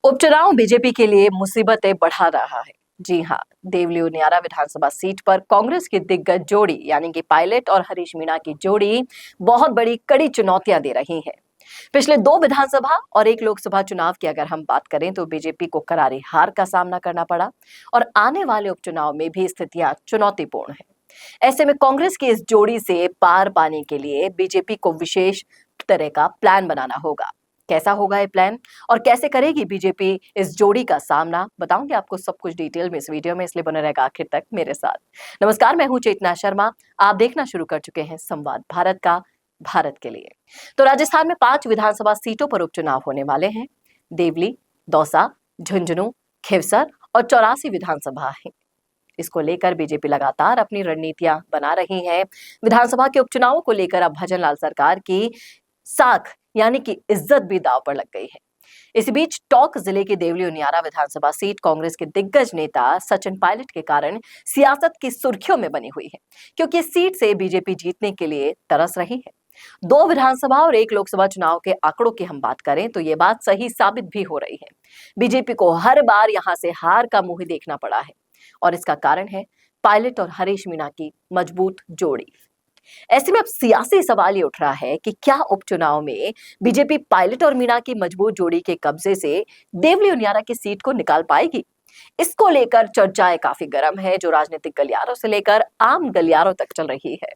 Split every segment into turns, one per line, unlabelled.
उपचुनाव बीजेपी के लिए मुसीबतें बढ़ा रहा है। जी हाँ, देवली उनियारा विधानसभा सीट पर कांग्रेस की दिग्गज जोड़ी यानी कि पायलट और हरीश मीणा की जोड़ी बहुत बड़ी कड़ी चुनौतियां दे रही है। पिछले 2 विधानसभा और 1 लोकसभा चुनाव की अगर हम बात करें तो बीजेपी को करारी हार का सामना करना पड़ा और आने वाले उपचुनाव में भी स्थितियां चुनौतीपूर्ण है। ऐसे में कांग्रेस की इस जोड़ी से पार पाने के लिए बीजेपी को विशेष तरह का प्लान बनाना होगा। कैसा होगा ये प्लान और कैसे करेगी बीजेपी इस जोड़ी का सामना, बताऊंगी आपको सब कुछ डिटेल में इस वीडियो में, इसलिए बने रहेगा आखिर तक मेरे साथ। नमस्कार, मैं हूं चेतना शर्मा। आप देखना शुरू कर चुके हैं संवाद भारत का, भारत के लिए। तो राजस्थान में 5 विधानसभा सीटों पर उपचुनाव होने वाले हैं। देवली, दौसा, झुंझुनू, खिवसर और 84 विधानसभा है। इसको लेकर बीजेपी लगातार अपनी रणनीतियां बना रही है। विधानसभा के उपचुनावों को लेकर अब भजनलाल सरकार की साख यानी कि इज्जत भी दांव पर लग गई है। इस बीच टोंक जिले की देवली उनियारा विधानसभा सीट कांग्रेस के दिग्गज नेता सचिन पायलट के कारण सियासत की सुर्खियों में बनी हुई है, क्योंकि इस सीट से बीजेपी जीतने के लिए तरस रही है। 2 विधानसभा और 1 लोकसभा चुनाव के आंकड़ों की हम बात करें तो ये बात सही साबित भी हो रही है। बीजेपी को हर बार यहां से हार का मुंह देखना पड़ा है और इसका कारण है पायलट और हरीश मीणा की मजबूत जोड़ी। ऐसे में अब सियासी सवाल ये उठ रहा है कि क्या उपचुनाव में बीजेपी पायलट और मीणा की मजबूत जोड़ी के कब्जे से देवली उनियारा की सीट को निकाल पाएगी। इसको लेकर चर्चाएं काफी गर्म है, जो राजनीतिक गलियारों से लेकर आम गलियारों तक चल रही है।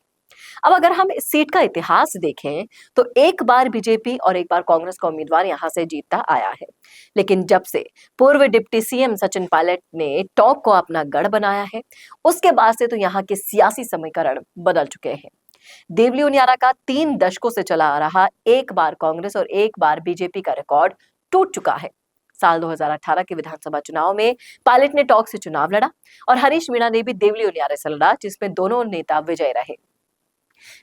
अब अगर हम इस सीट का इतिहास देखें तो एक बार बीजेपी और एक बार कांग्रेस का उम्मीदवार यहां से जीतता आया है, लेकिन जब से पूर्व डिप्टी सीएम सचिन पायलट ने टोंक को अपना गढ़ बनाया है, उसके बाद से तो यहाँ के सियासी समीकरण बदल चुके हैं। देवली उनियारा का 3 दशकों से चला आ रहा एक बार कांग्रेस और एक बार बीजेपी का रिकॉर्ड टूट चुका है। साल 2018 के विधानसभा चुनाव में पायलट ने टोंक से चुनाव लड़ा और हरीश मीणा ने भी देवली उनियारा से लड़ा, जिसमें दोनों नेता विजयी रहे।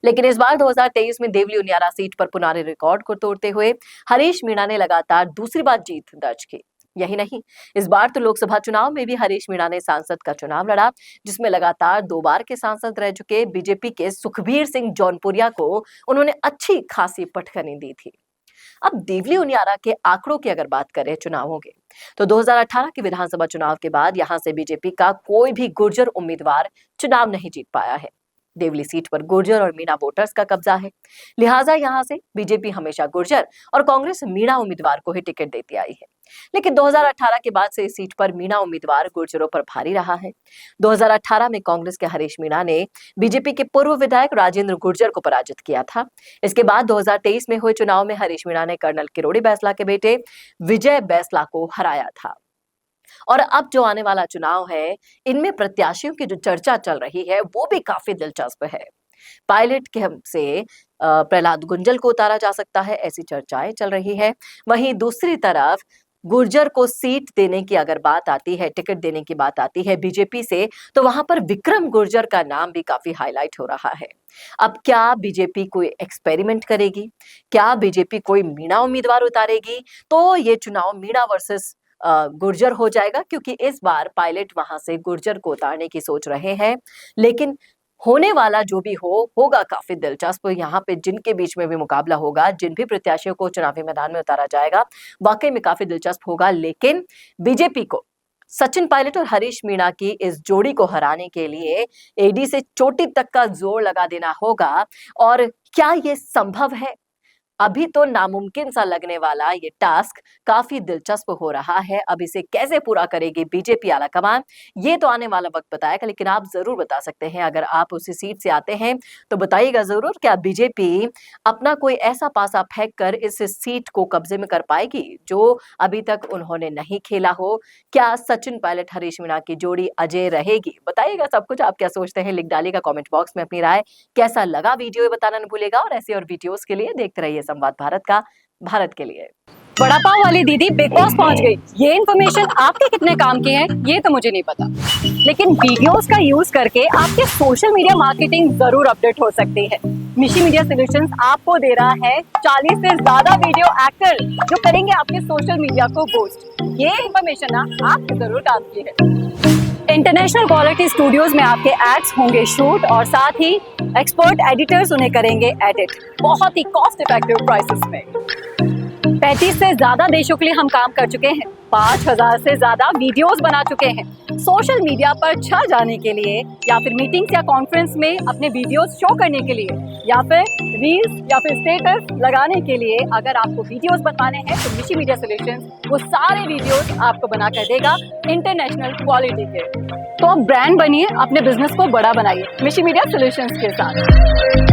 लेकिन इस बार 2023 में देवली उनियारा सीट पर पुराने रिकॉर्ड को तोड़ते हुए हरीश मीणा ने लगातार दूसरी बार जीत दर्ज की। यही नहीं, इस बार तो लोकसभा चुनाव में भी हरीश मीणा ने सांसद का चुनाव लड़ा, जिसमें लगातार 2 बार के सांसद रह चुके बीजेपी के सुखबीर सिंह जौनपुरिया को उन्होंने अच्छी खासी पटखनी दी थी। अब देवली उनियारा के आंकड़ों की अगर बात करें चुनावों के, तो 2018 के विधानसभा चुनाव के बाद यहां से बीजेपी का कोई भी गुर्जर उम्मीदवार चुनाव नहीं जीत पाया है। देवली सीट पर गुर्जर और मीणा वोटर्स का कब्जा है, लिहाजा यहां से बीजेपी हमेशा गुर्जर और कांग्रेस मीणा उम्मीदवार को ही टिकट देती आई है। लेकिन 2018 के बाद से इस सीट पर मीणा उम्मीदवार गुर्जरों पर भारी रहा है। 2018 में कांग्रेस के हरीश मीणा ने बीजेपी के पूर्व विधायक राजेंद्र गुर्जर को पराजित किया था। इसके बाद 2023 में हुए चुनाव में हरीश मीणा ने कर्नल किरोड़ी बैंसला के बेटे विजय बैंसला को हराया था। और अब जो आने वाला चुनाव है, इनमें प्रत्याशियों की जो चर्चा चल रही है वो भी काफी दिलचस्प है। पायलट के से प्रहलाद गुंजल को उतारा जा सकता है, ऐसी चर्चाएं चल रही है। वहीं दूसरी तरफ गुर्जर को सीट देने की अगर बात आती है, टिकट देने की बात आती है बीजेपी से, तो वहां पर विक्रम गुर्जर का नाम भी काफी हाईलाइट हो रहा है। अब क्या बीजेपी कोई एक्सपेरिमेंट करेगी? क्या बीजेपी कोई मीणा उम्मीदवार उतारेगी? तो ये चुनाव मीणा वर्सेस गुर्जर हो जाएगा, क्योंकि इस बार पायलट वहां से गुर्जर को उतारने की सोच रहे हैं। लेकिन होने वाला जो भी होगा काफी दिलचस्प। यहाँ पे जिनके बीच में भी मुकाबला होगा, जिन भी प्रत्याशियों को चुनावी मैदान में उतारा जाएगा, वाकई में काफी दिलचस्प होगा। लेकिन बीजेपी को सचिन पायलट और हरीश मीणा की इस जोड़ी को हराने के लिए एडी से चोटी तक का जोर लगा देना होगा। और क्या ये संभव है? अभी तो नामुमकिन सा लगने वाला ये टास्क काफी दिलचस्प हो रहा है। अब इसे कैसे पूरा करेगी बीजेपी आला कमान, ये तो आने वाला वक्त बताएगा। लेकिन आप जरूर बता सकते हैं, अगर आप उसी सीट से आते हैं तो बताइएगा जरूर, क्या बीजेपी अपना कोई ऐसा पासा फेंक कर इस सीट को कब्जे में कर पाएगी जो अभी तक उन्होंने नहीं खेला हो? क्या सचिन पायलट हरीश मीणा की जोड़ी अजय रहेगी? बताइएगा सब कुछ। आप क्या सोचते हैं लिख डालिएगा कमेंट बॉक्स में अपनी राय। कैसा लगा वीडियो ये बताना न भूलेगा, और ऐसे और वीडियोस के लिए देखते रहिए संवाद भारत का, भारत के लिए।
बड़ा पाव वाली दीदी बिग बॉस पहुंच गई। ये इन्फॉर्मेशन आपके कितने काम की है ये तो मुझे नहीं पता, लेकिन वीडियोस का यूज करके आपके सोशल मीडिया मार्केटिंग जरूर अपडेट हो सकती है। मिशी मीडिया सॉल्यूशंस आपको दे रहा है 40 से ज्यादा वीडियो एक्टर जो करेंगे आपके सोशल मीडिया को बूस्ट। ये इन्फॉर्मेशन ना आपके जरूर काम की है। इंटरनेशनल क्वालिटी स्टूडियोज में आपके एड्स होंगे शूट और साथ ही एक्सपर्ट एडिटर्स उन्हें करेंगे एडिट बहुत ही कॉस्ट इफेक्टिव प्राइसेस में। 35 से ज्यादा देशों के लिए हम काम कर चुके हैं, 5000 से ज्यादा वीडियोस बना चुके हैं। सोशल मीडिया पर छा जाने के लिए या फिर मीटिंग्स या कॉन्फ्रेंस में अपने वीडियोस शो करने के लिए या फिर रील्स या फिर स्टेटस लगाने के लिए अगर आपको वीडियोस बनवाने हैं तो मिशी मीडिया सॉल्यूशंस वो सारे वीडियोस आपको बना कर देगा इंटरनेशनल क्वालिटी के। तो आप ब्रांड बनिए, अपने बिजनेस को बड़ा बनाइए मिशी मीडिया सॉल्यूशंस के साथ।